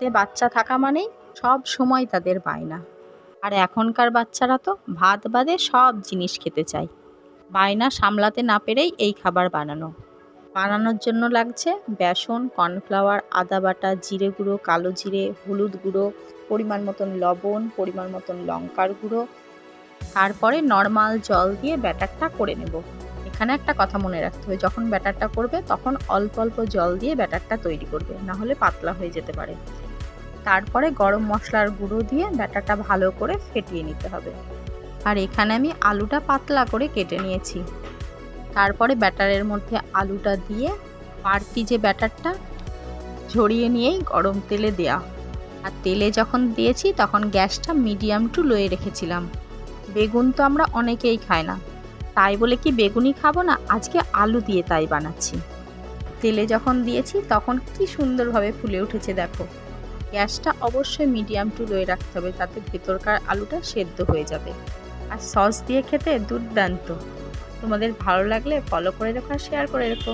বাচ্চা থাকা মানেই সব সময় তাদের বায়না। আর এখনকার বাচ্চারা তো ভাত বাদে সব জিনিস খেতে চায়। বায়না সামলাতে না পেরেই এই খাবার বানানো। বানানোর জন্য লাগছে বেসন, কর্নফ্লাওয়ার, আদা বাটা, জিরে গুঁড়ো, কালো জিরে, হলুদ গুঁড়ো, পরিমাণ মতন লবণ, পরিমাণ মতন লঙ্কার গুঁড়ো। তারপরে নর্মাল জল দিয়ে ব্যাটারটা করে নেব। এখানে একটা কথা মনে রাখতে হবে, যখন ব্যাটারটা করবে তখন অল্প অল্প জল দিয়ে ব্যাটারটা তৈরি করবে, না হলে পাতলা হয়ে যেতে পারে। তারপরে গরম মশলার গুঁড়ো দিয়ে ব্যাটারটা ভালো করে ফেটিয়ে নিতে হবে। আর এখানে আমি আলুটা পাতলা করে কেটে নিয়েছি। তারপরে ব্যাটারের মধ্যে আলুটা দিয়ে বাড়তি যে ব্যাটারটা ঝরিয়ে নিয়েই গরম তেলে দেয়া। আর তেলে যখন দিয়েছি তখন গ্যাসটা মিডিয়াম টু লোয়ে রেখেছিলাম। বেগুন তো আমরা অনেকেই খাই না, তাই বলে কি বেগুনই খাবো না, আজকে আলু দিয়ে তাই বানাচ্ছি। তেলে যখন দিয়েছি তখন কি সুন্দরভাবে ফুলে উঠেছে দেখো। গ্যাসটা অবশ্যই মিডিয়াম টু লোয়ে রাখতে হবে, তাতে ভেতরকার আলুটা সেদ্ধ হয়ে যাবে। আর সস দিয়ে খেতে দুর্দান্ত। তোমাদের ভালো লাগলে ফলো করে রেখো আর শেয়ার করে রেখো।